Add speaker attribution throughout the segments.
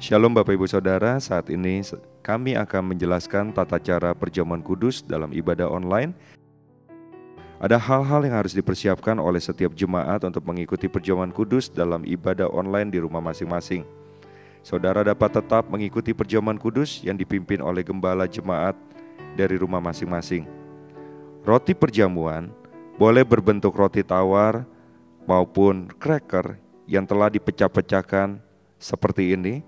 Speaker 1: Shalom Bapak Ibu Saudara, saat ini kami akan menjelaskan tata cara perjamuan kudus dalam ibadah online. Ada hal-hal yang harus dipersiapkan oleh setiap jemaat untuk mengikuti perjamuan kudus dalam ibadah online di rumah masing-masing. Saudara dapat tetap mengikuti perjamuan kudus yang dipimpin oleh gembala jemaat dari rumah masing-masing. Roti perjamuan boleh berbentuk roti tawar maupun cracker yang telah dipecah-pecahkan seperti ini,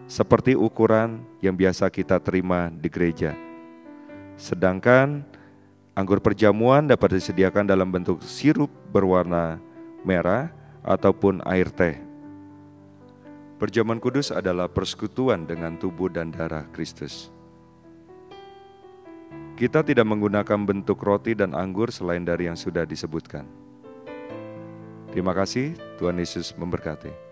Speaker 1: seperti ukuran yang biasa kita terima di gereja. Sedangkan anggur perjamuan dapat disediakan dalam bentuk sirup berwarna merah ataupun air teh. Perjamuan kudus adalah persekutuan dengan tubuh dan darah Kristus. Kita tidak menggunakan bentuk roti dan anggur selain dari yang sudah disebutkan. Terima kasih, Tuhan Yesus memberkati.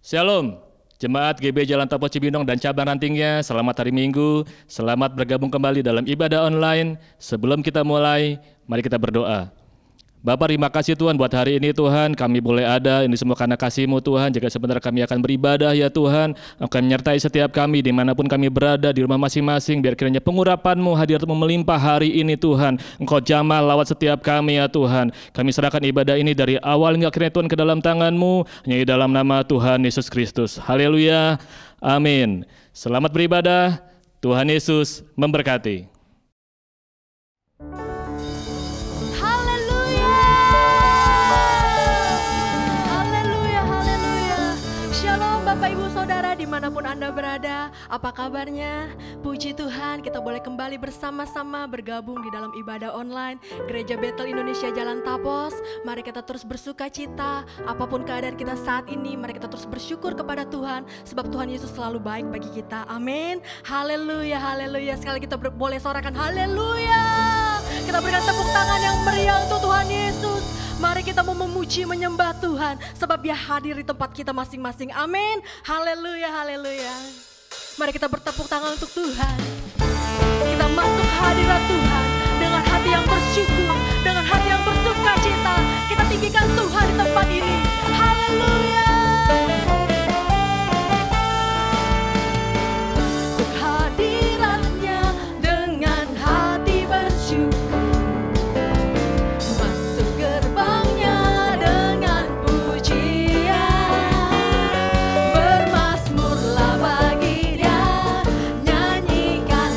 Speaker 2: Shalom, Jemaat GB Jalan Tapo Cibinong dan cabang rantingnya, selamat hari Minggu, selamat bergabung kembali dalam ibadah online. Sebelum kita mulai, mari kita berdoa. Bapa, terima kasih Tuhan buat hari ini Tuhan, kami boleh ada, ini semua karena kasih-Mu Tuhan. Jika sebentar kami akan beribadah ya Tuhan, Engkau menyertai setiap kami dimanapun kami berada, di rumah masing-masing. Biar kiranya pengurapan-Mu, hadirat-Mu melimpah hari ini Tuhan. Engkau jamah lawat setiap kami ya Tuhan. Kami serahkan ibadah ini dari awal hingga akhirnya Tuhan ke dalam tangan-Mu, hanya di dalam nama Tuhan Yesus Kristus. Haleluya, amin. Selamat beribadah, Tuhan Yesus memberkati.
Speaker 3: Dimanapun Anda berada, apa kabarnya? Puji Tuhan, kita boleh kembali bersama-sama bergabung di dalam ibadah online Gereja Bethel Indonesia Jalan Tapos. Mari kita terus bersuka cita, apapun keadaan kita saat ini, mari kita terus bersyukur kepada Tuhan, sebab Tuhan Yesus selalu baik bagi kita. Amin. Haleluya, haleluya. Sekali kita boleh sorakan haleluya. Kita berikan tepuk tangan yang meriah untuk Tuhan Yesus. Mari kita mau memuji, menyembah Tuhan, sebab Dia hadir di tempat kita masing-masing. Amin. Haleluya, haleluya. Mari kita bertepuk tangan untuk Tuhan. Kita masuk hadirat Tuhan dengan hati yang bersyukur, dengan hati yang bersuka cita. Kita tinggikan Tuhan di tempat ini. Haleluya. Masuk hadiratnya dengan hati bersyukur. Nyanyikan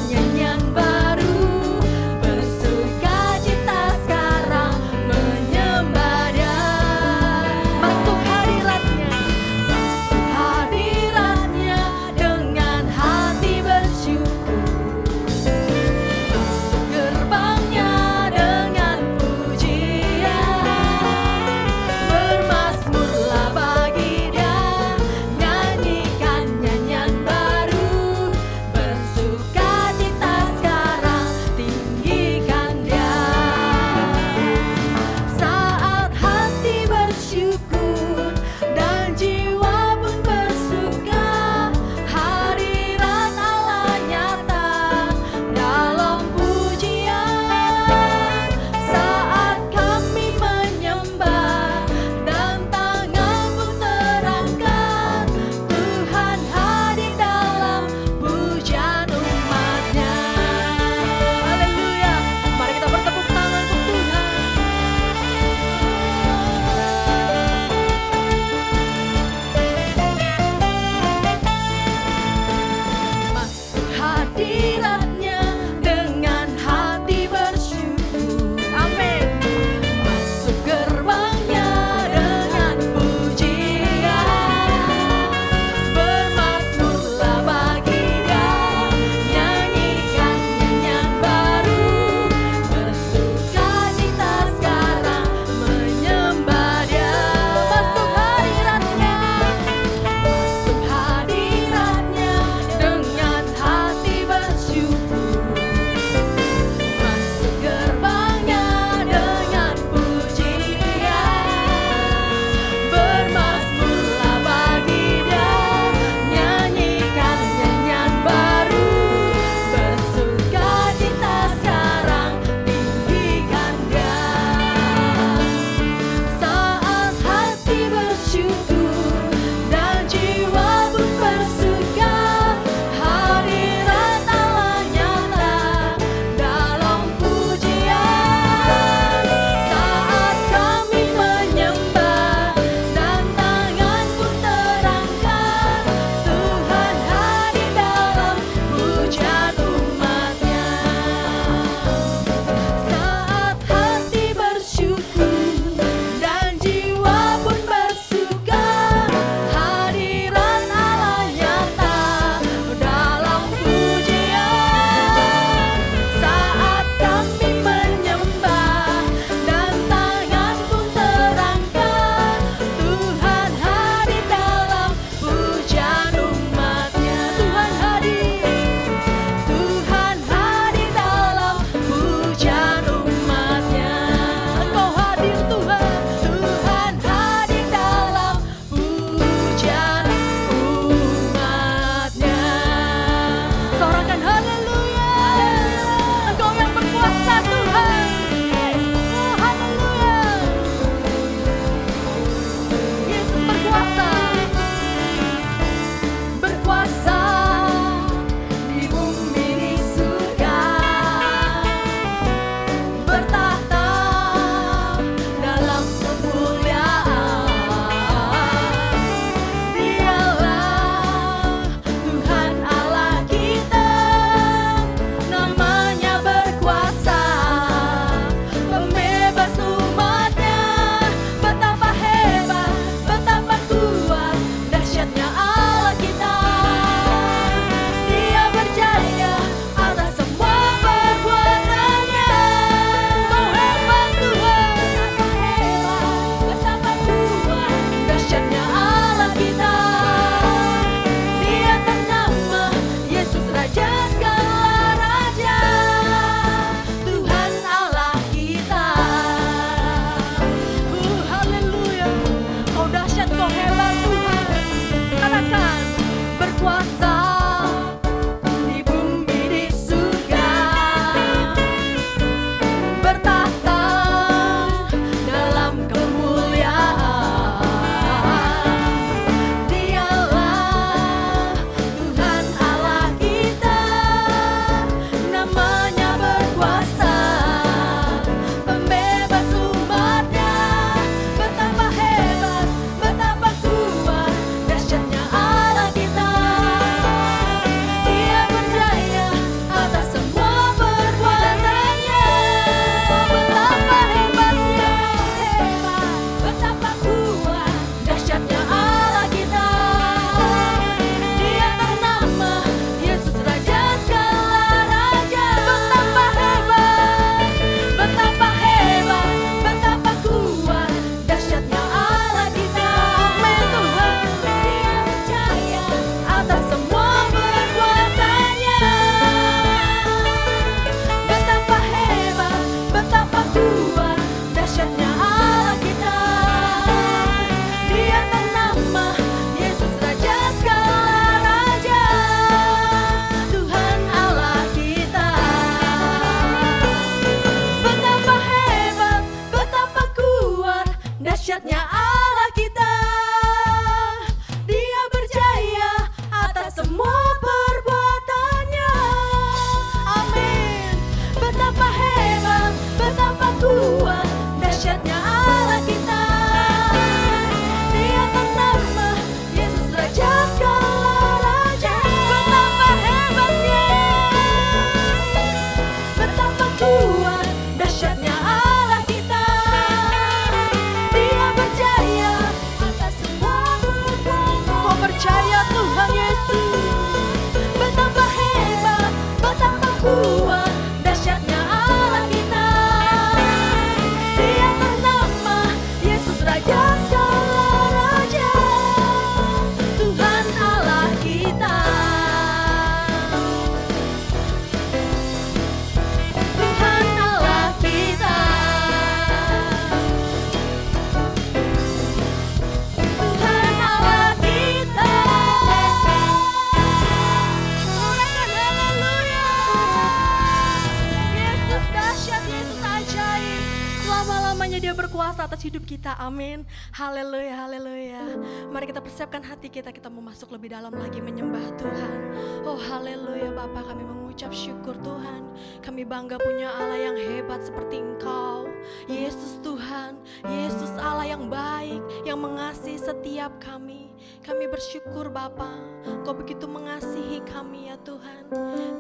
Speaker 3: selamanya Dia berkuasa atas hidup kita. Amin. Haleluya, haleluya. Mari kita persiapkan hati kita, kita mau masuk lebih dalam lagi menyembah Tuhan. Oh haleluya Bapa, kami mengucap syukur Tuhan. Kami bangga punya Allah yang hebat seperti Engkau. Yesus Tuhan, Yesus Allah yang baik, yang mengasihi setiap kami. Kami bersyukur Bapa, Engkau begitu mengasihi kami ya Tuhan.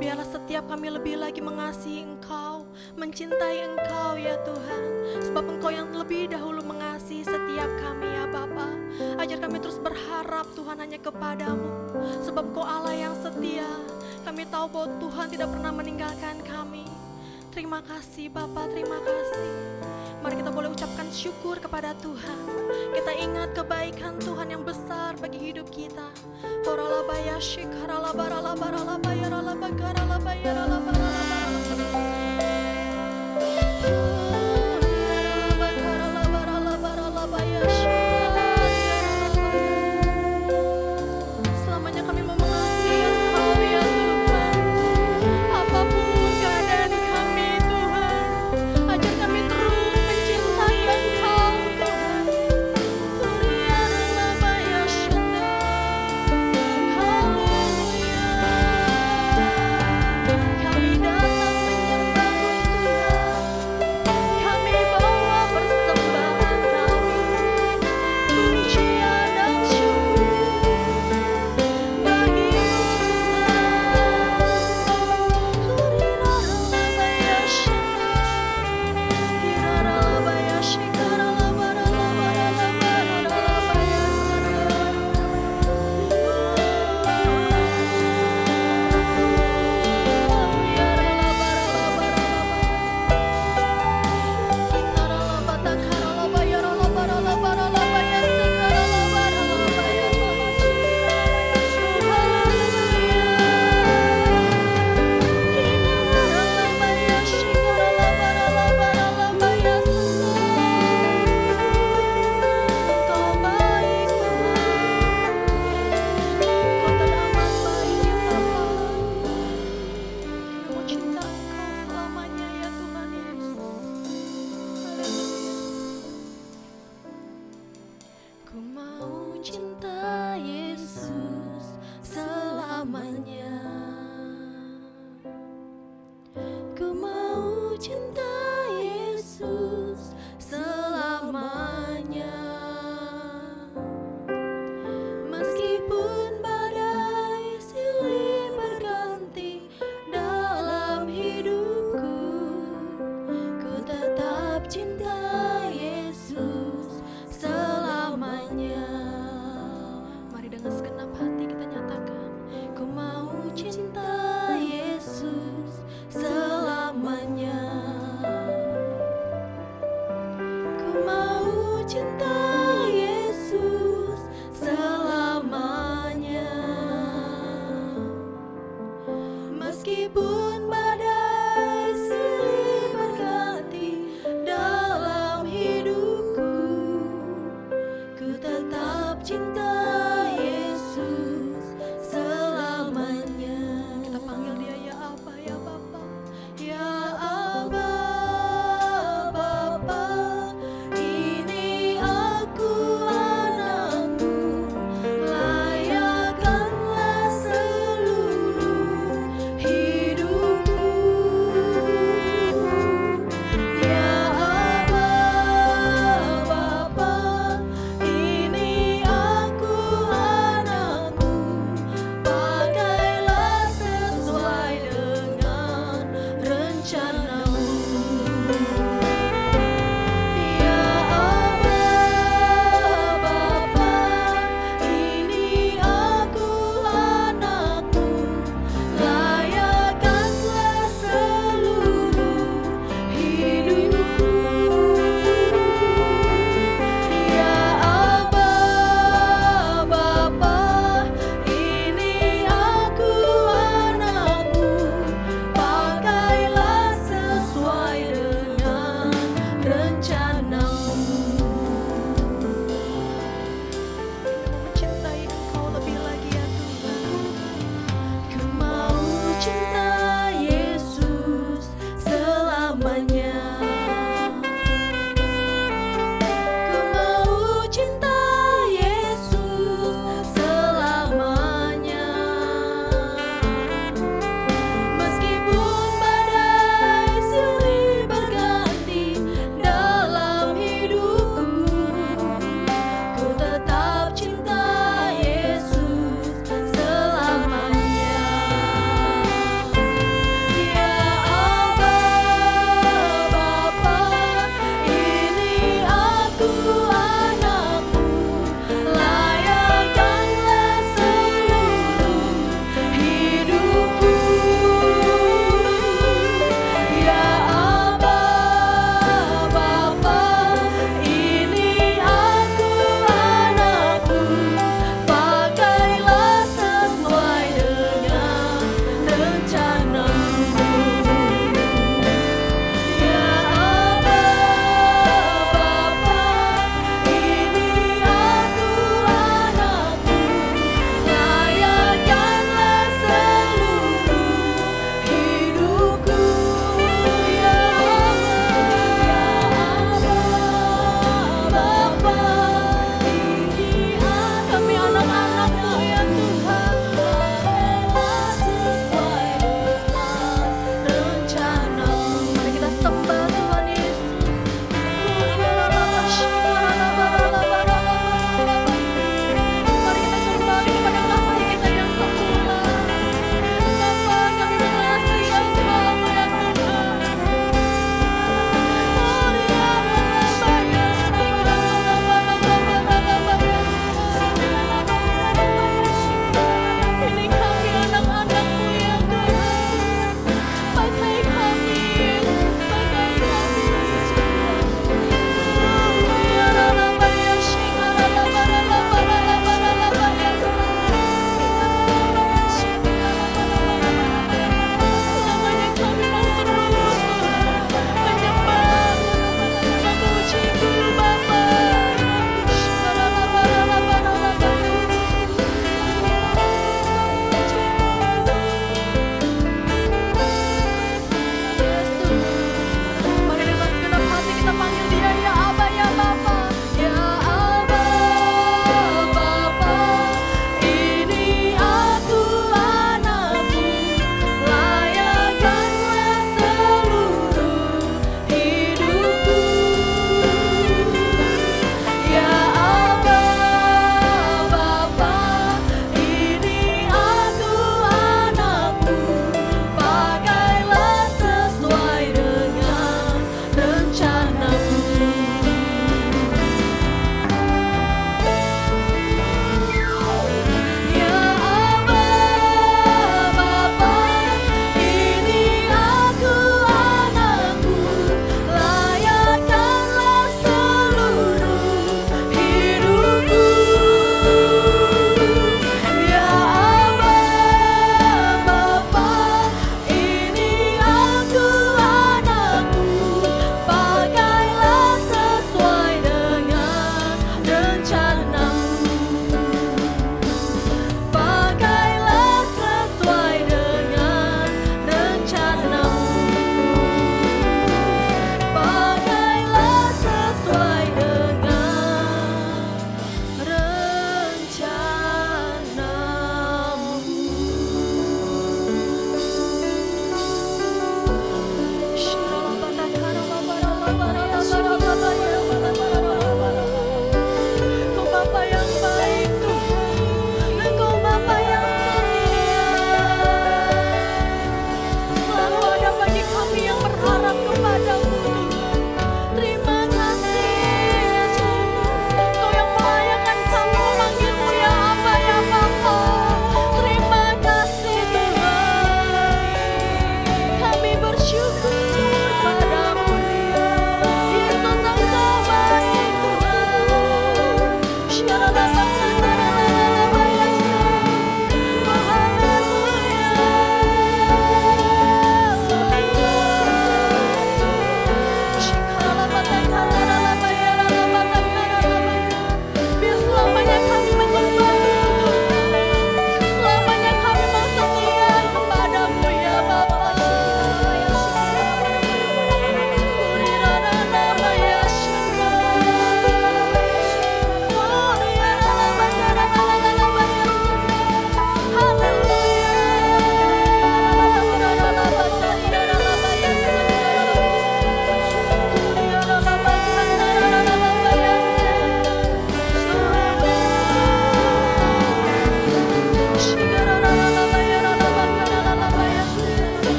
Speaker 3: Biarlah setiap kami lebih lagi mengasihi Engkau, mencintai Engkau ya Tuhan. Sebab Engkau yang lebih dahulu mengasihi setiap kami ya Bapa. Ajar kami terus berharap Tuhan hanya kepadamu. Sebab Engkau Allah yang setia. Kami tahu bahwa Tuhan tidak pernah meninggalkan kami. Terima kasih Bapa, terima kasih. Mari kita boleh ucapkan syukur kepada Tuhan. Kita ingat kebaikan Tuhan yang besar bagi hidup kita. Selamanya kami mau mengasihi Engkau ya Tuhan. Apapun keadaan kami Tuhan, ajar kami terus mencintai Engkau Tuhan. Kami datang menyembah-Mu Tuhan. Kami bawa persembahan kami, pujian dan syukur bagi-Mu cinta Yesus selamanya. Ku mau cinta Yesus selamanya. Meskipun badai silih berganti dalam hidupku, ku tetap cinta Yesus selamanya. Mari dengan segenap hati kita nyatakan, ku mau cinta Yesus selamanya.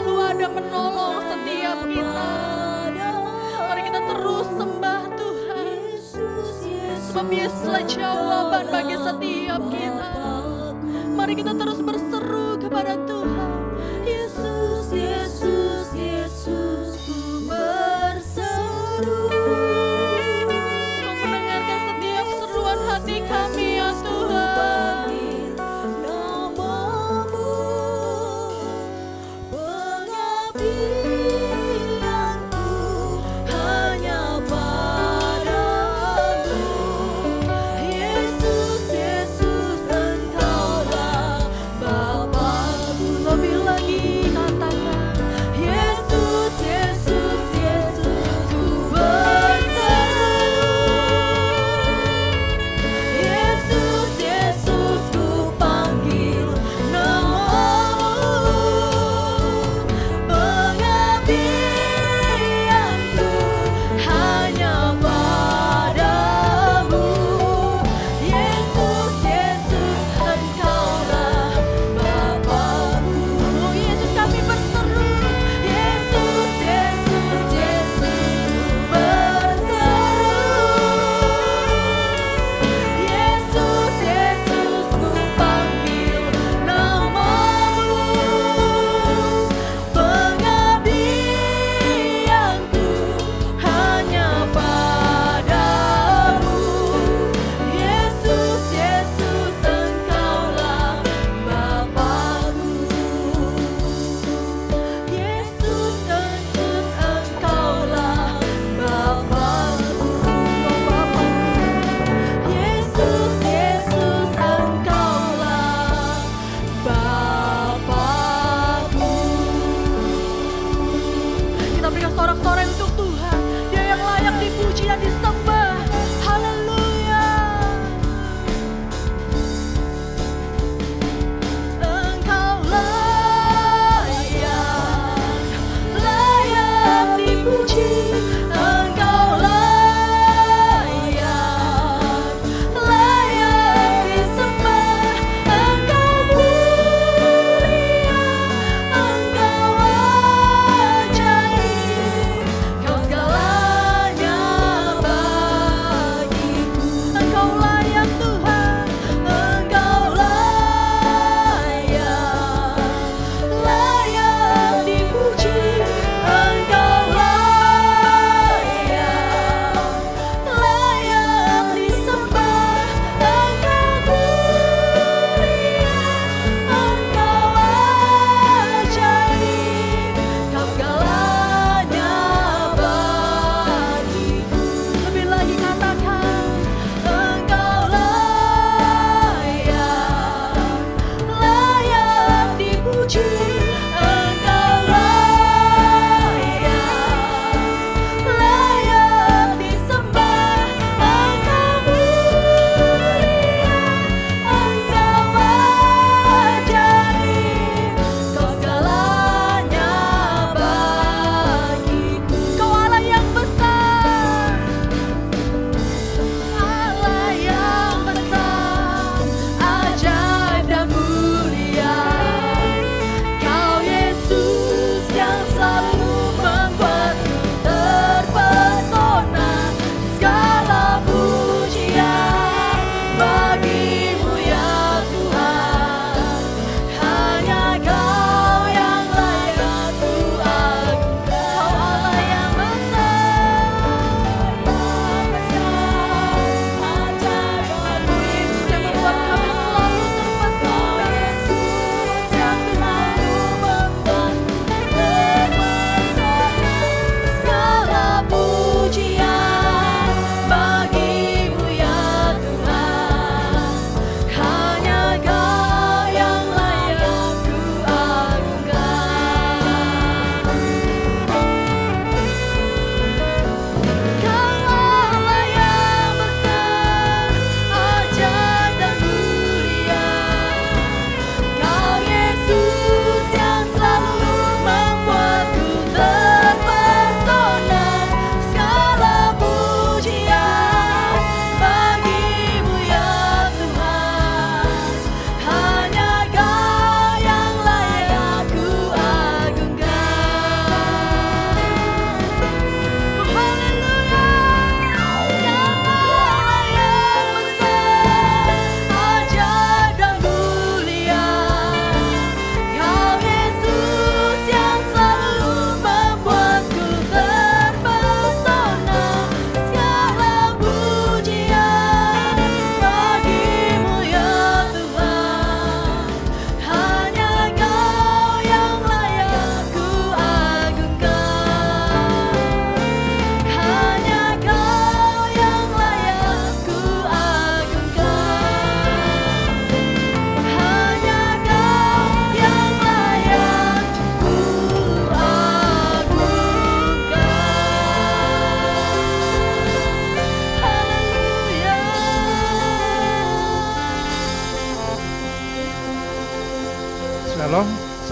Speaker 3: selalu ada menolong setiap kita. Mari kita terus sembah Tuhan, sebab Yesuslah jawaban bagi setiap kita. Mari kita terus berseru kepada Tuhan. Yesus, Yesus, Yesus, ku berseru. Kau mendengarkan setiap seruan hati kami ya Tuhan. Love you.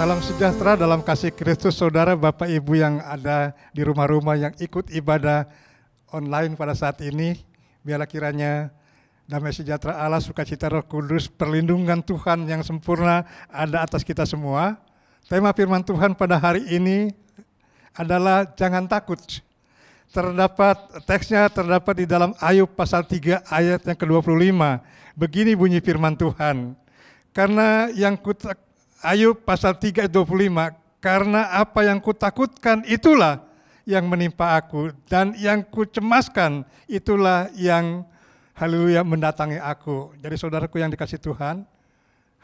Speaker 4: Salam sejahtera dalam kasih Kristus, saudara, Bapak Ibu yang ada di rumah-rumah yang ikut ibadah online pada saat ini. Biarlah kiranya damai sejahtera Allah, sukacita Roh Kudus, perlindungan Tuhan yang sempurna ada atas kita semua. Tema firman Tuhan pada hari ini adalah jangan takut. Teksnya terdapat di dalam Ayub pasal 3 ayat yang ke-25. Begini bunyi firman Tuhan. Karena Ayub pasal 3 ayat 25, karena apa yang kutakutkan itulah yang menimpa aku, dan yang kucemaskan itulah yang haleluya mendatangi aku. Jadi saudaraku yang dikasih Tuhan,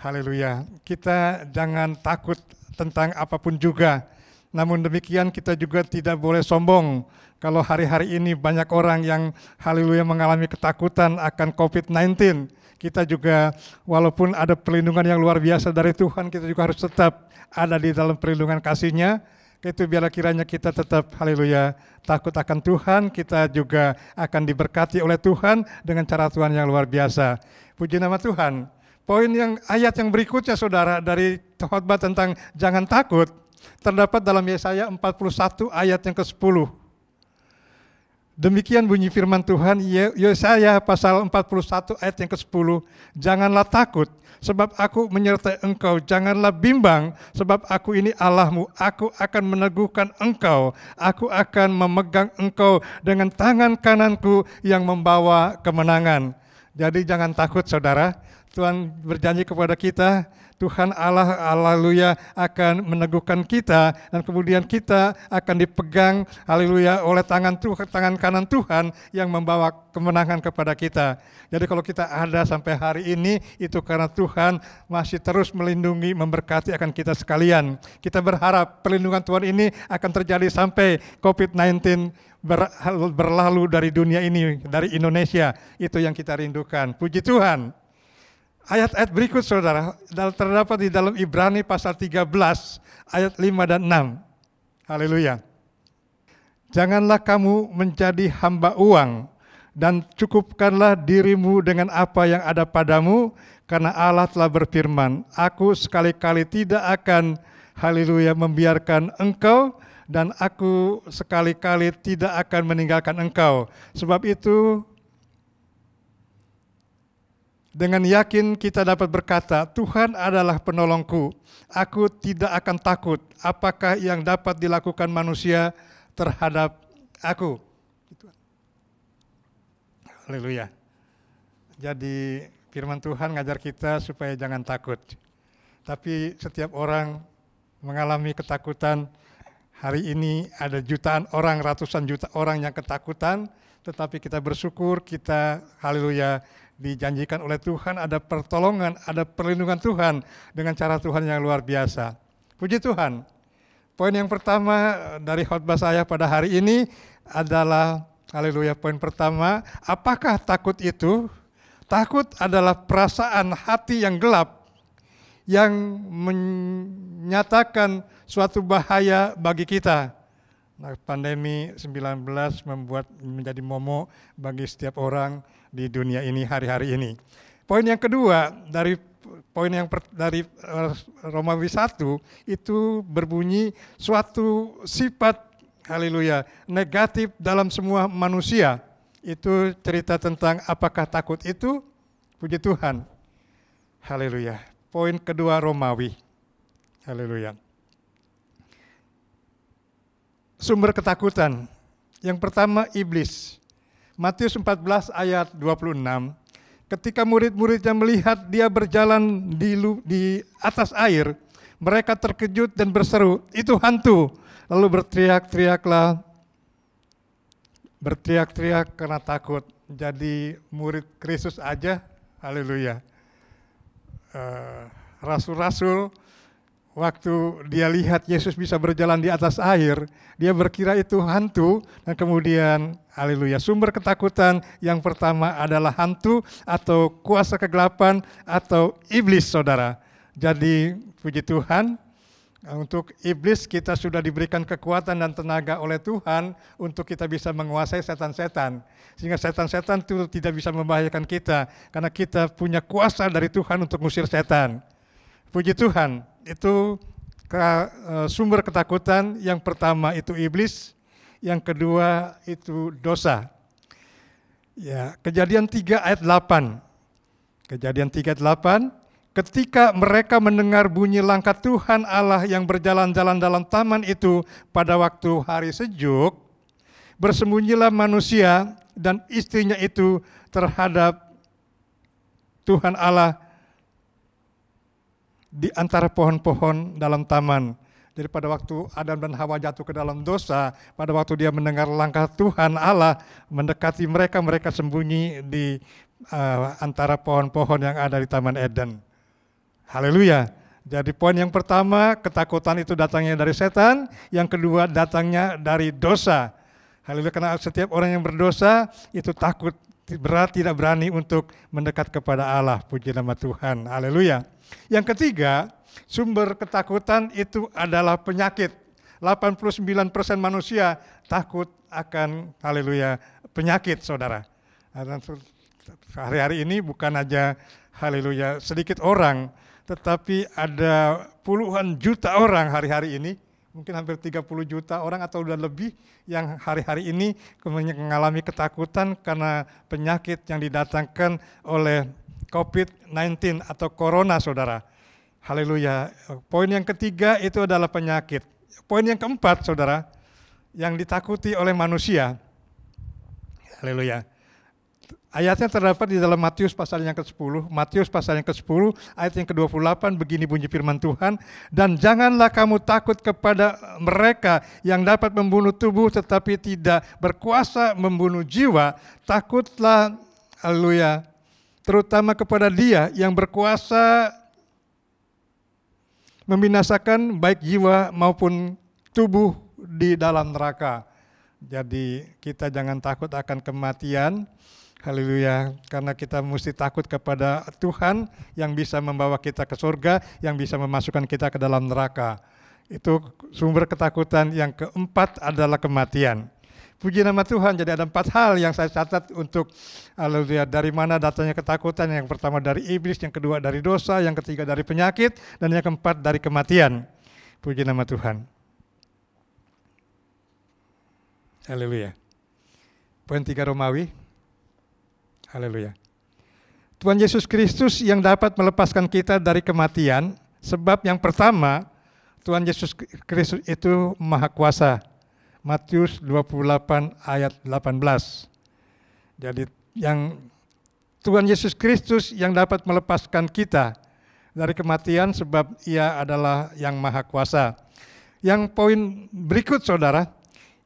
Speaker 4: haleluya, kita jangan takut tentang apapun juga. Namun demikian kita juga tidak boleh sombong. Kalau hari-hari ini banyak orang yang haleluya mengalami ketakutan akan COVID-19. Kita juga walaupun ada perlindungan yang luar biasa dari Tuhan, kita juga harus tetap ada di dalam perlindungan kasih-Nya. Itu biarlah kiranya kita tetap haleluya takut akan Tuhan, kita juga akan diberkati oleh Tuhan dengan cara Tuhan yang luar biasa. Puji nama Tuhan. Ayat yang berikutnya saudara dari khotbah tentang jangan takut terdapat dalam Yesaya 41 ayat yang ke-10. Demikian bunyi firman Tuhan, Yesaya pasal 41 ayat yang ke-10. Janganlah takut, sebab aku menyertai engkau. Janganlah bimbang, sebab aku ini Allahmu. Aku akan meneguhkan engkau. Aku akan memegang engkau dengan tangan kananku yang membawa kemenangan. Jadi jangan takut saudara. Tuhan berjanji kepada kita, Tuhan Allah, haleluya, akan meneguhkan kita, dan kemudian kita akan dipegang, haleluya, oleh tangan kanan Tuhan yang membawa kemenangan kepada kita. Jadi kalau kita ada sampai hari ini, itu karena Tuhan masih terus melindungi, memberkati akan kita sekalian. Kita berharap perlindungan Tuhan ini akan terjadi sampai COVID-19 berlalu dari dunia ini, dari Indonesia. Itu yang kita rindukan. Puji Tuhan. Ayat-ayat berikut saudara terdapat di dalam Ibrani pasal 13 ayat 5 dan 6. Haleluya. Janganlah kamu menjadi hamba uang, dan cukupkanlah dirimu dengan apa yang ada padamu, karena Allah telah berfirman, aku sekali-kali tidak akan haleluya membiarkan engkau, dan aku sekali-kali tidak akan meninggalkan engkau. Sebab itu dengan yakin kita dapat berkata, Tuhan adalah penolongku, aku tidak akan takut apakah yang dapat dilakukan manusia terhadap aku. Haleluya. Jadi firman Tuhan ngajar kita supaya jangan takut. Tapi setiap orang mengalami ketakutan. Hari ini ada jutaan orang, ratusan juta orang yang ketakutan, tetapi kita bersyukur, kita haleluya dijanjikan oleh Tuhan ada pertolongan, ada perlindungan Tuhan dengan cara Tuhan yang luar biasa. Puji Tuhan. Poin yang pertama dari khotbah saya pada hari ini adalah haleluya, poin pertama, apakah takut itu? Takut adalah perasaan hati yang gelap yang menyatakan suatu bahaya bagi kita. Nah, pandemi 19 membuat menjadi momok bagi setiap orang di dunia ini hari-hari ini. Poin yang kedua dari Romawi 1 itu berbunyi suatu sifat haleluya negatif dalam semua manusia. Itu cerita tentang apakah takut itu? Puji Tuhan. Haleluya. Poin kedua Romawi. Haleluya. Sumber ketakutan. Yang pertama iblis. Matius 14 ayat 26. Ketika murid-muridnya melihat dia berjalan di atas air, mereka terkejut dan berseru, itu hantu. Lalu berteriak-teriak karena takut. Jadi murid Kristus aja, haleluya. Rasul-rasul waktu dia lihat Yesus bisa berjalan di atas air, dia berkira itu hantu, dan kemudian haleluya, sumber ketakutan yang pertama adalah hantu atau kuasa kegelapan atau iblis saudara. Jadi puji Tuhan, untuk iblis kita sudah diberikan kekuatan dan tenaga oleh Tuhan untuk kita bisa menguasai setan-setan. Sehingga setan-setan itu tidak bisa membahayakan kita, karena kita punya kuasa dari Tuhan untuk mengusir setan. Puji Tuhan, itu Sumber ketakutan yang pertama itu iblis, yang kedua itu dosa. Ya, Kejadian 3 ayat 8. Kejadian 3 ayat 8, ketika mereka mendengar bunyi langkah Tuhan Allah yang berjalan-jalan dalam taman itu pada waktu hari sejuk, bersembunyilah manusia dan istrinya itu terhadap Tuhan Allah di antara pohon-pohon dalam taman. Jadi pada waktu Adam dan Hawa jatuh ke dalam dosa, pada waktu dia mendengar langkah Tuhan Allah mendekati mereka, mereka sembunyi di antara pohon-pohon yang ada di Taman Eden. Haleluya. Jadi poin yang pertama, ketakutan itu datangnya dari setan, yang kedua datangnya dari dosa. Haleluya, karena setiap orang yang berdosa itu takut, tidak berani untuk mendekat kepada Allah. Puji nama Tuhan. Haleluya. Yang ketiga, sumber ketakutan itu adalah penyakit. 89% manusia takut akan, haleluya, penyakit, saudara. Hari-hari ini bukan aja, haleluya, sedikit orang, tetapi ada puluhan juta orang hari-hari ini, mungkin hampir 30 juta orang atau sudah lebih yang hari-hari ini mengalami ketakutan karena penyakit yang didatangkan oleh COVID-19 atau Corona, saudara. Haleluya. Poin yang ketiga itu adalah penyakit. Poin yang keempat, saudara, yang ditakuti oleh manusia. Haleluya. Ayatnya terdapat di dalam Matius pasal yang ke-10. Matius pasal yang ke-10 ayat yang ke-28, begini bunyi firman Tuhan. Dan janganlah kamu takut kepada mereka yang dapat membunuh tubuh tetapi tidak berkuasa membunuh jiwa. Takutlah, haleluya, terutama kepada Dia yang berkuasa membinasakan baik jiwa maupun tubuh di dalam neraka. Jadi kita jangan takut akan kematian, haleluya, karena kita mesti takut kepada Tuhan yang bisa membawa kita ke surga, yang bisa memasukkan kita ke dalam neraka. Itu sumber ketakutan yang keempat adalah kematian. Puji nama Tuhan, jadi ada 4 hal yang saya catat untuk, haleluya, dari mana datangnya ketakutan. Yang pertama dari iblis, yang kedua dari dosa, yang ketiga dari penyakit, dan yang keempat dari kematian. Puji nama Tuhan. Haleluya. Poin 3 Romawi. Haleluya. Tuhan Yesus Kristus yang dapat melepaskan kita dari kematian, sebab yang pertama, Tuhan Yesus Kristus itu maha kuasa. Matius 28 ayat 18. Jadi yang Tuhan Yesus Kristus yang dapat melepaskan kita dari kematian sebab Ia adalah yang maha kuasa. Yang poin berikut, saudara,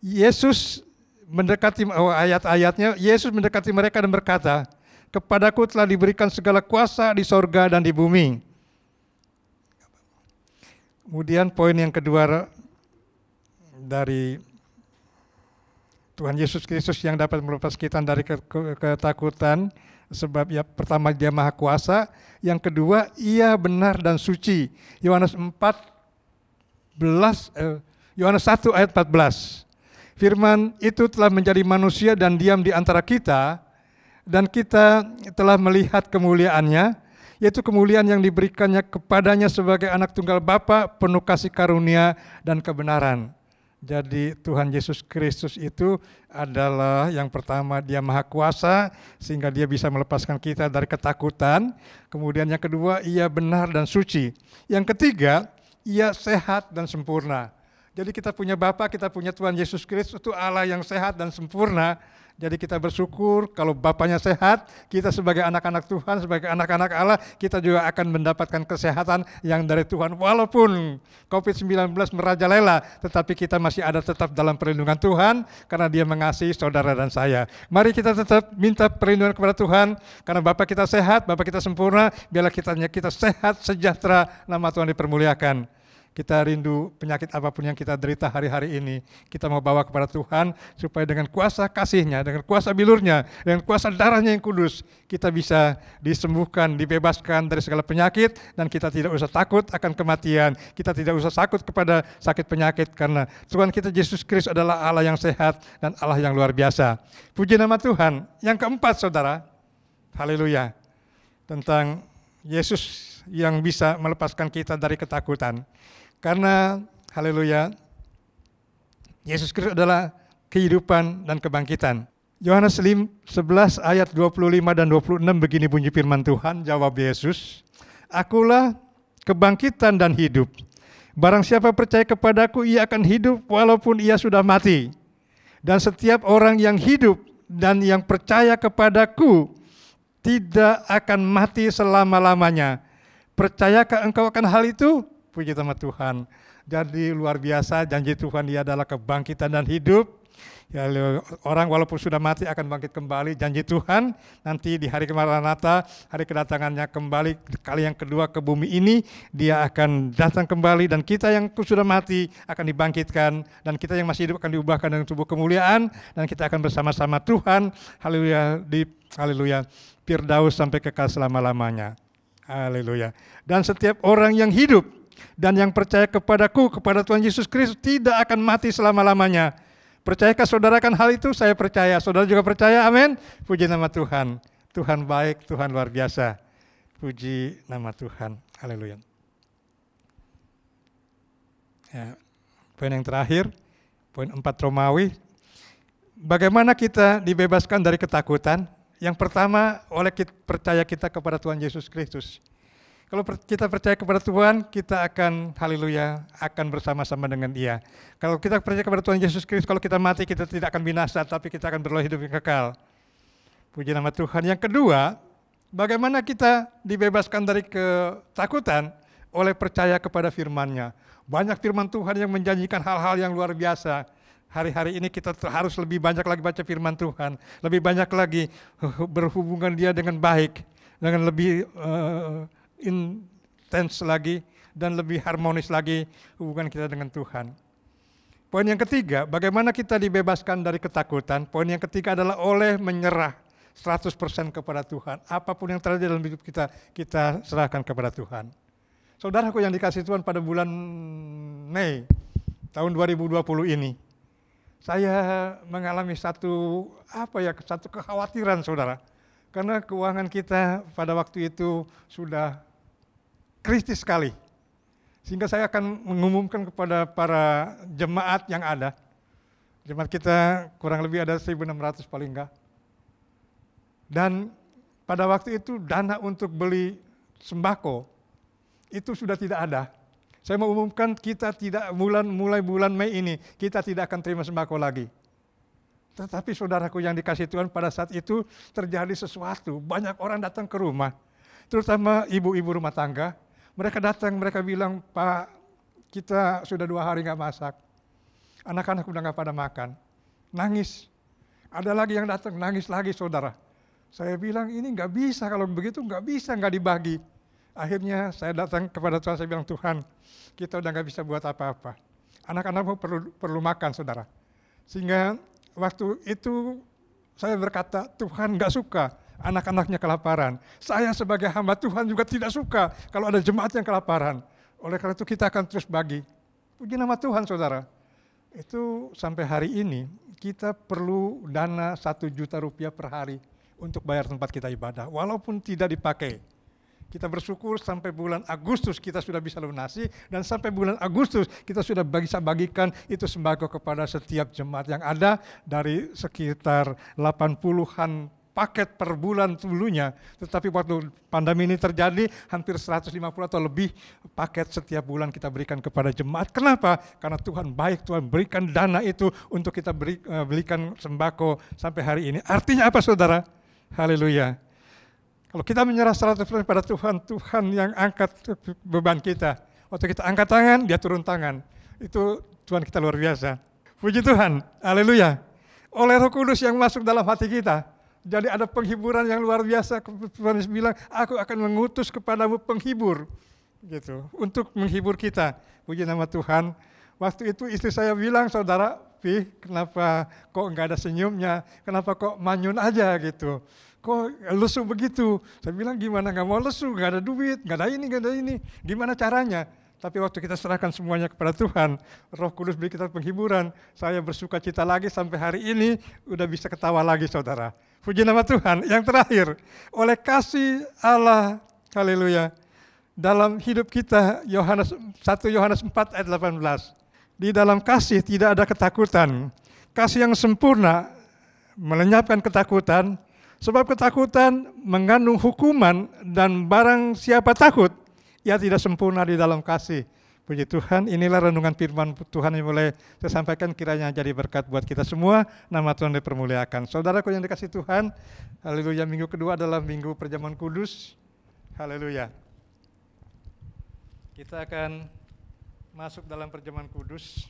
Speaker 4: Yesus mendekati ayat-ayatnya, Yesus mendekati mereka dan berkata, kepadaku telah diberikan segala kuasa di sorga dan di bumi. Kemudian poin yang kedua dari Tuhan Yesus Kristus yang dapat melepas kita dari ketakutan, sebab ya pertama Dia maha kuasa, yang kedua Ia benar dan suci. Yohanes 1 ayat 14. Firman itu telah menjadi manusia dan diam di antara kita, dan kita telah melihat kemuliaannya, yaitu kemuliaan yang diberikannya kepadanya sebagai anak tunggal Bapa, penuh kasih karunia dan kebenaran. Jadi Tuhan Yesus Kristus itu adalah yang pertama, Dia maha kuasa sehingga Dia bisa melepaskan kita dari ketakutan. Kemudian yang kedua, Ia benar dan suci. Yang ketiga, Ia sehat dan sempurna. Jadi kita punya Bapa, kita punya Tuhan Yesus Kristus, itu Allah yang sehat dan sempurna. Jadi kita bersyukur kalau Bapanya sehat, kita sebagai anak-anak Tuhan, sebagai anak-anak Allah, kita juga akan mendapatkan kesehatan yang dari Tuhan. Walaupun COVID-19 merajalela, tetapi kita masih ada tetap dalam perlindungan Tuhan, karena Dia mengasihi saudara dan saya. Mari kita tetap minta perlindungan kepada Tuhan, karena Bapa kita sehat, Bapa kita sempurna, biarlah kita sehat, sejahtera, nama Tuhan dipermuliakan. Kita rindu penyakit apapun yang kita derita hari-hari ini, kita mau bawa kepada Tuhan, supaya dengan kuasa kasih-Nya, dengan kuasa bilur-Nya, dengan kuasa darah-Nya yang kudus, kita bisa disembuhkan, dibebaskan dari segala penyakit, dan kita tidak usah takut akan kematian, kita tidak usah takut kepada sakit penyakit, karena Tuhan kita Yesus Kristus adalah Allah yang sehat, dan Allah yang luar biasa. Puji nama Tuhan. Yang keempat, saudara, haleluya, tentang Yesus yang bisa melepaskan kita dari ketakutan. Karena, haleluya, Yesus Kristus adalah kehidupan dan kebangkitan. Yohanes 11 ayat 25 dan 26 begini bunyi firman Tuhan, jawab Yesus, "Akulah kebangkitan dan hidup. Barang siapa percaya kepadaku, ia akan hidup walaupun ia sudah mati. Dan setiap orang yang hidup dan yang percaya kepadaku tidak akan mati selama-lamanya." Percayakah engkau akan hal itu? Puji nama Tuhan. Jadi luar biasa, janji Tuhan dia adalah kebangkitan dan hidup. Ya, orang walaupun sudah mati akan bangkit kembali, janji Tuhan. Nanti di hari Maranatha, hari kedatangannya kembali kali yang kedua ke bumi ini, dia akan datang kembali dan kita yang sudah mati akan dibangkitkan dan kita yang masih hidup akan diubahkan dengan tubuh kemuliaan dan kita akan bersama-sama Tuhan, haleluya, di haleluya Firdaus sampai kekal selama-lamanya. Haleluya. Dan setiap orang yang hidup dan yang percaya kepadaku, kepada Tuhan Yesus Kristus tidak akan mati selama-lamanya. Percayakah saudara akan hal itu? Saya percaya. Saudara juga percaya? Amin. Puji nama Tuhan. Tuhan baik, Tuhan luar biasa. Puji nama Tuhan. Haleluya. Ya, poin yang terakhir, poin 4 Romawi. Bagaimana kita dibebaskan dari ketakutan? Yang pertama, oleh percaya kita kepada Tuhan Yesus Kristus. Kalau kita percaya kepada Tuhan, kita akan, haleluya, akan bersama-sama dengan Dia. Kalau kita percaya kepada Tuhan Yesus Kristus, kalau kita mati, kita tidak akan binasa, tapi kita akan beroleh hidup yang kekal. Puji nama Tuhan. Yang kedua, bagaimana kita dibebaskan dari ketakutan? Oleh percaya kepada firman-Nya. Banyak firman Tuhan yang menjanjikan hal-hal yang luar biasa. Hari-hari ini kita harus lebih banyak lagi baca firman Tuhan. Lebih banyak lagi berhubungan Dia dengan baik. Dengan lebih intens lagi dan lebih harmonis lagi hubungan kita dengan Tuhan. Poin yang ketiga, bagaimana kita dibebaskan dari ketakutan? Poin yang ketiga adalah oleh menyerah 100% kepada Tuhan. Apapun yang terjadi dalam hidup kita, kita serahkan kepada Tuhan. Saudaraku yang dikasihi Tuhan, pada bulan Mei tahun 2020 ini, saya mengalami satu kekhawatiran, saudara. Karena keuangan kita pada waktu itu sudah kritis sekali. Sehingga saya akan mengumumkan kepada para jemaat yang ada. Jemaat kita kurang lebih ada 1.600 paling enggak. Dan pada waktu itu dana untuk beli sembako itu sudah tidak ada. Saya mau umumkan kita tidak mulai bulan Mei ini kita tidak akan terima sembako lagi. Tetapi saudaraku yang dikasihi Tuhan, pada saat itu terjadi sesuatu. Banyak orang datang ke rumah, terutama ibu-ibu rumah tangga. Mereka datang, mereka bilang, "Pak, kita sudah 2 hari nggak masak. Anak-anak udah nggak pada makan." Nangis. Ada lagi yang datang, nangis lagi, saudara. Saya bilang, ini nggak bisa, kalau begitu nggak bisa, nggak dibagi. Akhirnya saya datang kepada Tuhan, saya bilang, "Tuhan, kita udah nggak bisa buat apa-apa. Anak-anakmu perlu makan, saudara." Sehingga waktu itu saya berkata, Tuhan nggak suka anak-anaknya kelaparan. Saya sebagai hamba Tuhan juga tidak suka kalau ada jemaat yang kelaparan. Oleh karena itu kita akan terus bagi. Puji nama Tuhan, saudara. Itu sampai hari ini kita perlu dana 1 juta rupiah per hari untuk bayar tempat kita ibadah. Walaupun tidak dipakai. Kita bersyukur sampai bulan Agustus kita sudah bisa lunasi, dan sampai bulan Agustus kita sudah bisa bagikan itu sembako kepada setiap jemaat yang ada dari sekitar 80-an paket per bulan dulunya. Tetapi waktu pandemi ini terjadi, hampir 150 atau lebih paket setiap bulan kita berikan kepada jemaat. Kenapa? Karena Tuhan baik, Tuhan berikan dana itu untuk kita belikan sembako sampai hari ini. Artinya apa, saudara? Haleluya. Kalau kita menyerah 100% pada Tuhan, Tuhan yang angkat beban kita. Waktu kita angkat tangan, Dia turun tangan. Itu Tuhan kita luar biasa. Puji Tuhan, haleluya. Oleh Roh Kudus yang masuk dalam hati kita, jadi ada penghiburan yang luar biasa. Tuhan Yesus bilang, "Aku akan mengutus kepadamu penghibur." Gitu, untuk menghibur kita. Puji nama Tuhan. Waktu itu istri saya bilang, "Saudara, kenapa kok enggak ada senyumnya? Kenapa kok manyun aja gitu? Kok lesu begitu?" Saya bilang, "Gimana nggak mau lesu, nggak ada duit, nggak ada ini. Gimana caranya?" Tapi waktu kita serahkan semuanya kepada Tuhan, Roh Kudus beri kita penghiburan. Saya bersuka cita lagi sampai hari ini, udah bisa ketawa lagi, saudara. Puji nama Tuhan. Yang terakhir, oleh kasih Allah, haleluya, dalam hidup kita, 1 Yohanes 4 ayat 18. Di dalam kasih tidak ada ketakutan. Kasih yang sempurna melenyapkan ketakutan, sebab ketakutan mengandung hukuman dan barang siapa takut, ia tidak sempurna di dalam kasih. Puji Tuhan, inilah renungan firman Tuhan yang boleh saya sampaikan, kiranya jadi berkat buat kita semua. Nama Tuhan dipermuliakan. Saudaraku yang dikasih Tuhan, haleluya, minggu kedua adalah minggu perjamuan kudus. Haleluya. Kita akan masuk dalam perjamuan kudus.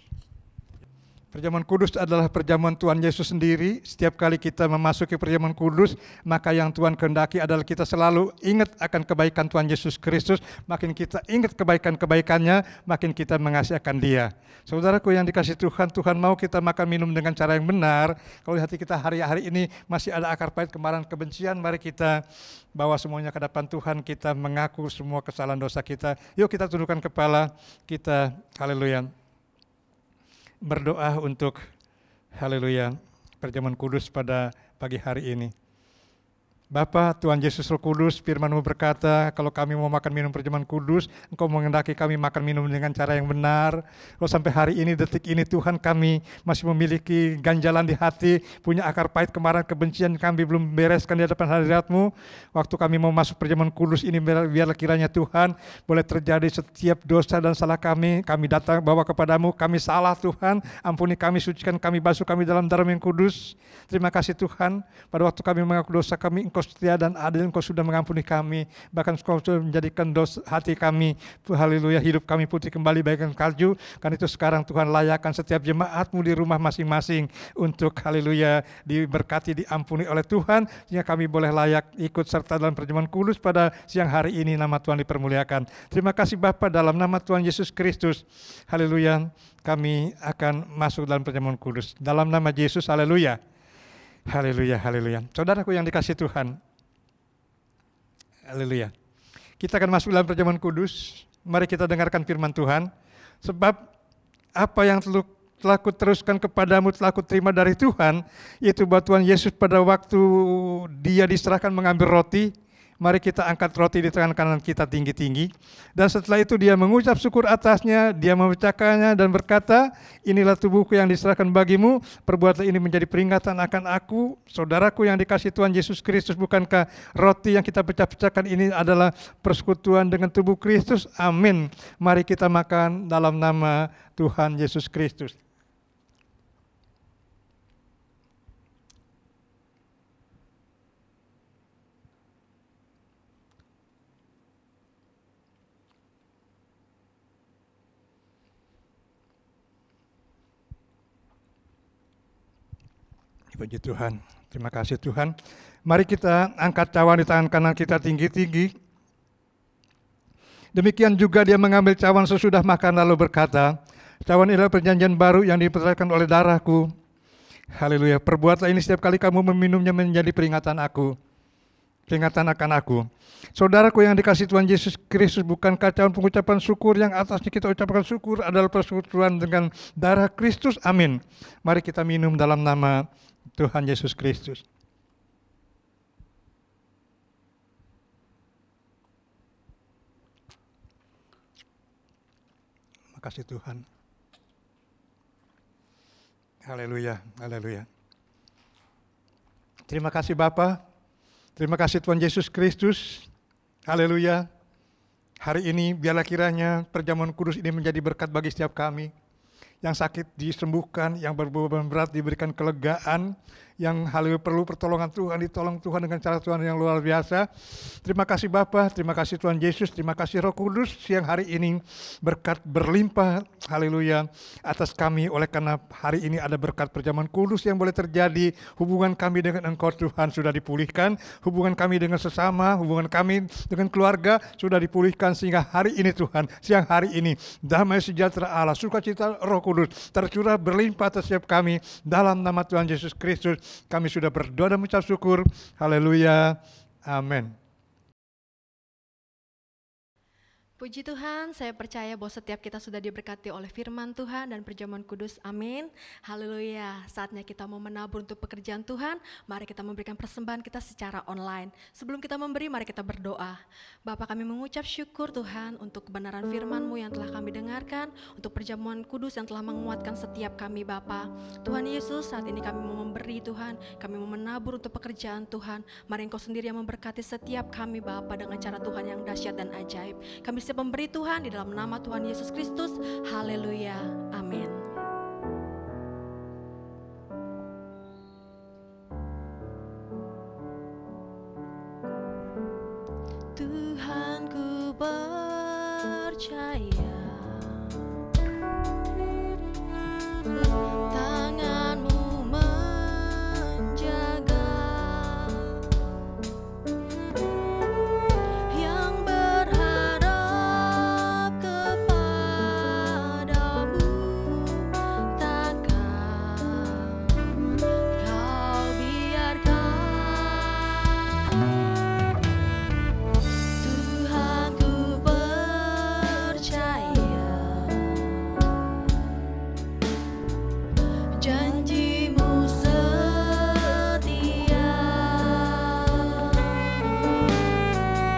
Speaker 4: Perjamuan kudus adalah perjamuan Tuhan Yesus sendiri. Setiap kali kita memasuki perjamuan kudus, maka yang Tuhan kehendaki adalah kita selalu ingat akan kebaikan Tuhan Yesus Kristus. Makin kita ingat kebaikan-kebaikannya, makin kita mengasihi akan Dia. Saudaraku yang dikasih Tuhan, Tuhan mau kita makan minum dengan cara yang benar. Kalau di hati kita hari-hari ini masih ada akar pahit, kemarahan, kebencian, mari kita bawa semuanya ke depan Tuhan. Kita mengaku semua kesalahan dosa kita. Yuk kita tundukkan kepala kita, haleluya, berdoa untuk haleluya perjamuan kudus pada pagi hari ini. Bapa, Tuhan Yesus Roh Kudus, firman-Mu berkata, kalau kami mau makan minum perjamuan kudus, Engkau menghendaki kami makan minum dengan cara yang benar. Kalau sampai hari ini, detik ini Tuhan, kami masih memiliki ganjalan di hati, punya akar pahit, kemarahan, kebencian, kami belum bereskan di hadapan hadirat-Mu. Waktu kami mau masuk perjamuan kudus ini, biarlah kiranya Tuhan, boleh terjadi setiap dosa dan salah kami datang bawa kepadamu, kami salah Tuhan, ampuni kami, sucikan kami, basuh kami dalam darah yang kudus. Terima kasih Tuhan, pada waktu kami mengaku dosa kami, Engkau setia dan adil, Engkau sudah mengampuni kami, bahkan Engkau sudah menjadikan hati kami, haleluya, hidup kami putih kembali bagaikan salju. Karena itu sekarang Tuhan layakkan setiap jemaat-Mu di rumah masing-masing untuk haleluya diberkati, diampuni oleh Tuhan, sehingga kami boleh layak ikut serta dalam perjamuan kudus pada siang hari ini. Nama Tuhan dipermuliakan. Terima kasih Bapa, dalam nama Tuhan Yesus Kristus, haleluya, kami akan masuk dalam perjamuan kudus. Dalam nama Yesus, haleluya. Haleluya, haleluya. Saudaraku yang dikasih Tuhan, haleluya. Kita akan masuk dalam perjamuan kudus. Mari kita dengarkan firman Tuhan. Sebab apa yang telah kuteruskan kepadamu telah kuterima dari Tuhan, yaitu bahwa Tuhan Yesus pada waktu Dia diserahkan mengambil roti, mari kita angkat roti di tangan kanan kita tinggi-tinggi. Dan setelah itu Dia mengucap syukur atasnya, Dia memecahkannya dan berkata, inilah tubuhku yang diserahkan bagimu, perbuatlah ini menjadi peringatan akan aku. Saudaraku yang dikasih Tuhan Yesus Kristus, bukankah roti yang kita pecah-pecahkan ini adalah persekutuan dengan tubuh Kristus? Amin. Mari kita makan dalam nama Tuhan Yesus Kristus. Puji Tuhan, terima kasih Tuhan. Mari kita angkat cawan di tangan kanan kita tinggi-tinggi. Demikian juga Dia mengambil cawan sesudah makan lalu berkata, cawan inilah perjanjian baru yang dipercayakan oleh darahku. Haleluya, perbuatlah ini setiap kali kamu meminumnya menjadi peringatan akan aku. Saudaraku yang dikasih Tuhan Yesus Kristus, bukankah cawan pengucapan syukur yang atasnya kita ucapkan syukur adalah persekutuan dengan darah Kristus? Amin. Mari kita minum dalam nama Tuhan Yesus Kristus. Makasih Tuhan. Haleluya, haleluya. Terima kasih Bapa. Terima kasih Tuhan Yesus Kristus. Haleluya. Hari ini biarlah kiranya perjamuan kudus ini menjadi berkat bagi setiap kami. Yang sakit disembuhkan, yang berbeban berat diberikan kelegaan, yang haleluya perlu pertolongan Tuhan, ditolong Tuhan dengan cara Tuhan yang luar biasa. Terima kasih Bapa, terima kasih Tuhan Yesus, terima kasih Roh Kudus, siang hari ini berkat berlimpah, haleluya, atas kami. Oleh karena hari ini ada berkat perjamuan kudus yang boleh terjadi, hubungan kami dengan Engkau Tuhan sudah dipulihkan, hubungan kami dengan sesama, hubungan kami dengan keluarga sudah dipulihkan, sehingga hari ini Tuhan, siang hari ini, damai sejahtera Allah, sukacita Roh Kudus tercurah berlimpah atas setiap kami. Dalam nama Tuhan Yesus Kristus kami sudah berdoa dan mengucap syukur. Haleluya. Amin.
Speaker 3: Puji Tuhan, saya percaya bahwa setiap kita sudah diberkati oleh firman Tuhan dan perjamuan kudus. Amin. Haleluya. Saatnya kita mau menabur untuk pekerjaan Tuhan. Mari kita memberikan persembahan kita secara online. Sebelum kita memberi, mari kita berdoa. Bapa, kami mengucap syukur Tuhan untuk kebenaran firman-Mu yang telah kami dengarkan, untuk perjamuan kudus yang telah menguatkan setiap kami Bapa. Tuhan Yesus, saat ini kami mau memberi Tuhan, kami mau menabur untuk pekerjaan Tuhan. Mari Engkau sendiri yang memberkati setiap kami Bapa dengan cara Tuhan yang dahsyat dan ajaib. Kami siap memberi Tuhan di dalam nama Tuhan Yesus Kristus. Haleluya. Amin. Tuhan, ku percaya tangan-Mu menjaga, yang berharap kepadamu takkan Kau biarkan. Tuhan, ku percaya janji-Mu setia,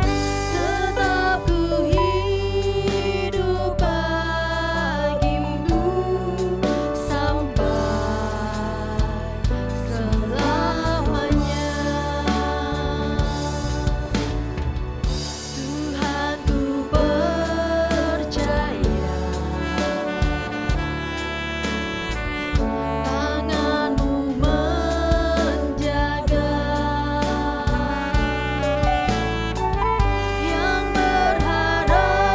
Speaker 3: tetap ku hidup bagi-Mu sampai selamanya. Tuhan, ku percaya tangan-Mu menjaga, yang berharap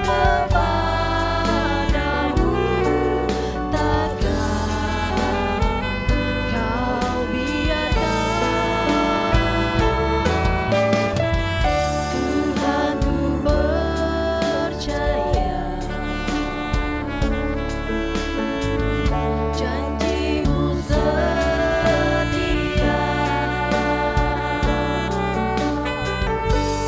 Speaker 3: kepadamu takkan Kau biarkan. Tuhan, ku percaya janji-Mu setia,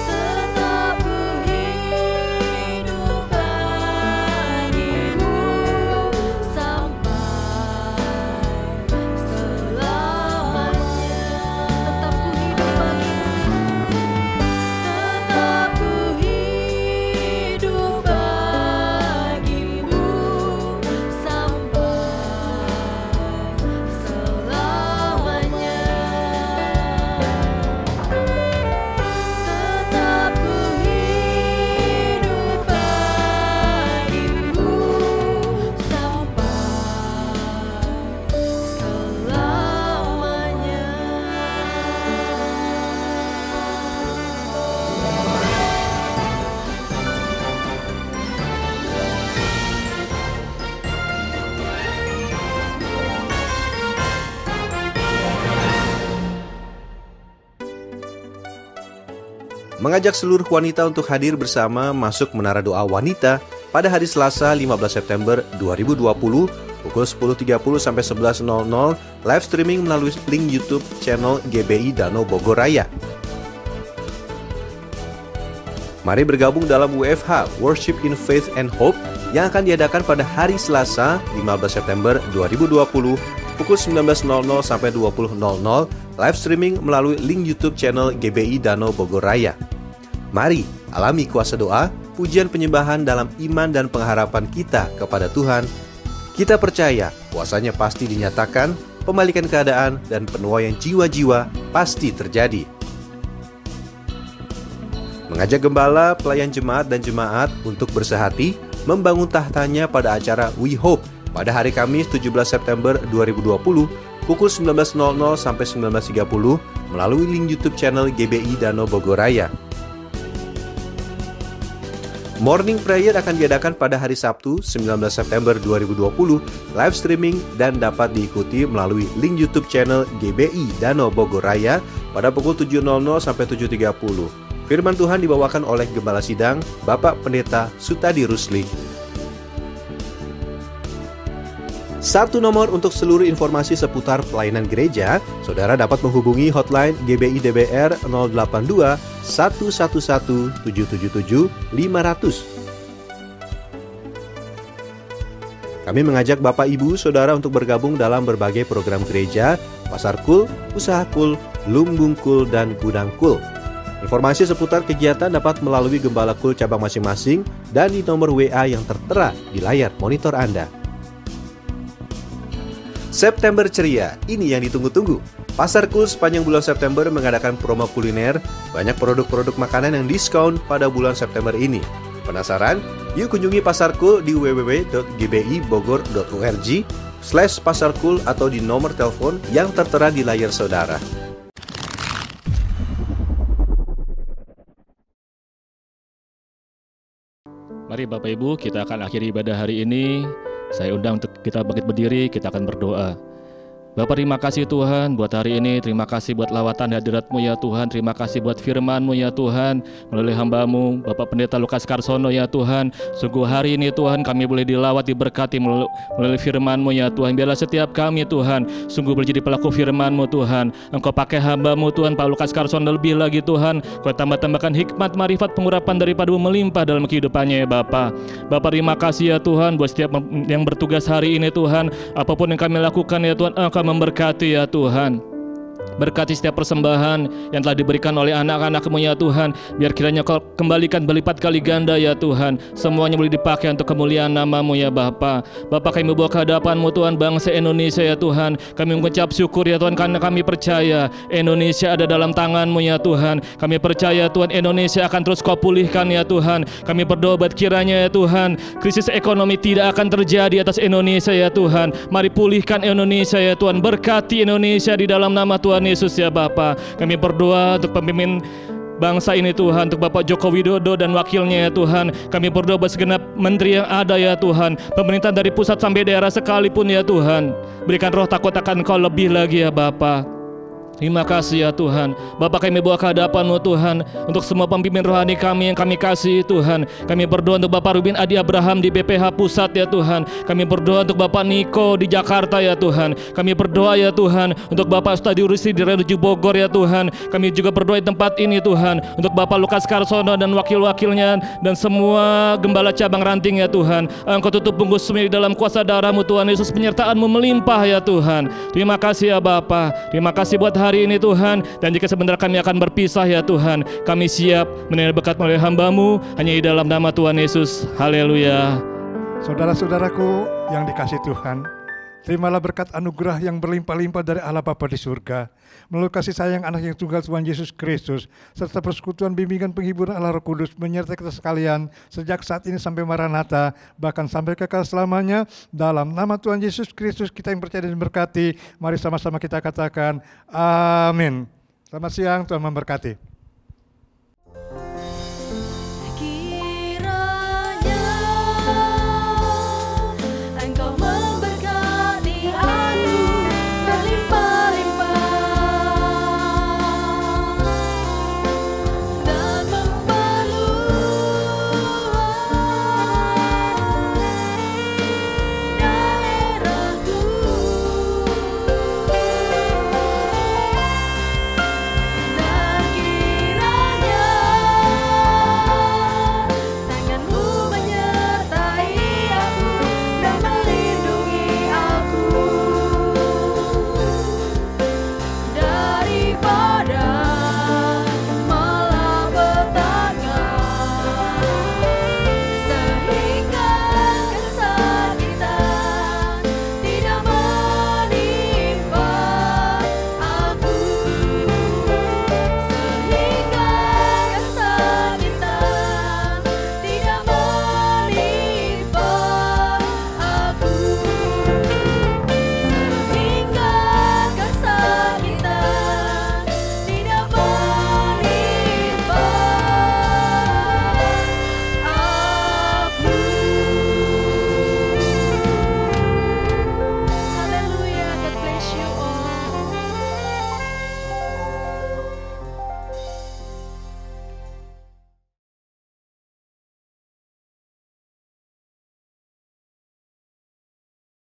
Speaker 3: tetap ku hidup bagi-Mu sampai selamanya. Tetap ku hidup bagi-Mu, tetap ku hidup bagi-Mu sampai selamanya. Tetap ku hidup bagi-Mu
Speaker 5: Mengajak seluruh wanita untuk hadir bersama masuk Menara Doa Wanita pada hari Selasa 15 September 2020 pukul 10.30 sampai 11.00 live streaming melalui link YouTube channel GBI Danau Bogor Raya. Mari bergabung dalam WFH Worship in Faith and Hope yang akan diadakan pada hari Selasa 15 September 2020 pukul 19.00 sampai 20.00 live streaming melalui link YouTube channel GBI Danau Bogor Raya. Mari alami kuasa doa, pujian penyembahan dalam iman dan pengharapan kita kepada Tuhan. Kita percaya kuasanya pasti dinyatakan, pembalikan keadaan dan penuaian jiwa-jiwa pasti terjadi. Mengajak gembala, pelayan jemaat dan jemaat untuk bersehati membangun tahtanya pada acara We Hope pada hari Kamis 17 September 2020 pukul 19.00 sampai 19.30 melalui link YouTube channel GBI Danau Bogor Raya. Morning Prayer akan diadakan pada hari Sabtu 19 September 2020 live streaming dan dapat diikuti melalui link YouTube channel GBI Danau Bogor Raya pada pukul 7.00 sampai 7.30. Firman Tuhan dibawakan oleh Gembala Sidang Bapak Pendeta Sutadi Rusli. Satu nomor untuk seluruh informasi seputar pelayanan gereja, saudara dapat menghubungi hotline GBI DBR 082 111 777 500. Kami mengajak Bapak Ibu Saudara untuk bergabung dalam berbagai program gereja, Pasar Kul, Usaha Kul, Lumbung Kul, dan Gudang Kul. Informasi seputar kegiatan dapat melalui Gembala Kul cabang masing-masing dan di nomor WA yang tertera di layar monitor Anda. September ceria, ini yang ditunggu-tunggu. Pasar Kul sepanjang bulan September mengadakan promo kuliner, banyak produk-produk makanan yang diskon pada bulan September ini. Penasaran? Yuk kunjungi Pasar Kul di www.gbibogor.org/pasarkul atau di nomor telepon yang tertera di layar saudara.
Speaker 2: Mari Bapak Ibu, kita akan akhiri ibadah hari ini. Saya undang untuk kita bangkit berdiri, kita akan berdoa. Bapak, terima kasih Tuhan buat hari ini, terima kasih buat lawatan hadirat-Mu ya Tuhan, terima kasih buat firman-Mu ya Tuhan, melalui hamba-Mu Bapak Pendeta Lukas Karsono ya Tuhan. Sungguh hari ini Tuhan kami boleh dilawat, diberkati melalui firman-Mu ya Tuhan. Biarlah setiap kami Tuhan sungguh boleh jadi pelaku firman-Mu Tuhan. Engkau pakai hamba-Mu Tuhan, Pak Lukas Karsono lebih lagi Tuhan. Kau tambah-tambahkan hikmat, marifat, pengurapan daripada-Mu melimpah dalam kehidupannya ya Bapak. Bapak terima kasih ya Tuhan buat setiap yang bertugas hari ini Tuhan. Apapun yang kami lakukan ya Tuhan, Engkau memberkati ya Tuhan. Berkati setiap persembahan yang telah diberikan oleh anak-anak-Mu ya Tuhan. Biar kiranya Kau kembalikan berlipat kali ganda ya Tuhan. Semuanya boleh dipakai untuk kemuliaan nama-Mu ya Bapa. Bapa, kami bawa ke hadapan-Mu Tuhan bangsa Indonesia ya Tuhan. Kami mengucap syukur ya Tuhan karena kami percaya Indonesia ada dalam tangan-Mu ya Tuhan. Kami percaya Tuhan Indonesia akan terus Kau pulihkan ya Tuhan. Kami berdoa buat kiranya ya Tuhan krisis ekonomi tidak akan terjadi atas Indonesia ya Tuhan. Mari pulihkan Indonesia ya Tuhan. Berkati Indonesia di dalam nama Tuhan Yesus ya Bapa. Kami berdoa untuk pemimpin bangsa ini Tuhan, untuk Bapak Joko Widodo dan wakilnya ya Tuhan. Kami berdoa buat segenap menteri yang ada ya Tuhan, pemerintah dari pusat sampai daerah sekalipun ya Tuhan. Berikan roh takut akan Kau lebih lagi ya Bapa. Terima kasih ya Tuhan. Bapak, kami bawa ke hadapan-Mu Tuhan, untuk semua pemimpin rohani kami yang kami kasih Tuhan. Kami berdoa untuk Bapak Rubin Adi Abraham di BPH Pusat ya Tuhan. Kami berdoa untuk Bapak Niko di Jakarta ya Tuhan. Kami berdoa ya Tuhan untuk Bapak Ustadi Urisi di Renuju Bogor ya Tuhan. Kami juga berdoa di tempat ini Tuhan untuk Bapak Lukas Karsono dan wakil-wakilnya dan semua gembala cabang ranting ya Tuhan. Engkau tutup bungkus di dalam kuasa darah-Mu Tuhan Yesus, penyertaan-Mu melimpah ya Tuhan. Terima kasih ya Bapak. Terima kasih buat hari ini Tuhan. Dan jika sebentar kami akan berpisah ya Tuhan, kami siap menerima berkat melalui hamba-Mu hanya di dalam nama Tuhan Yesus. Haleluya.
Speaker 4: Saudara-saudaraku yang dikasih Tuhan, terimalah berkat anugerah yang berlimpah-limpah dari Allah Bapa di surga, melalui kasih sayang anak yang tunggal Tuhan Yesus Kristus, serta persekutuan bimbingan penghiburan Allah Roh Kudus menyertai kita sekalian sejak saat ini sampai Maranatha, bahkan sampai kekal selamanya. Dalam nama Tuhan Yesus Kristus kita yang percaya dan berkati, mari sama-sama kita katakan amin. Selamat siang, Tuhan memberkati.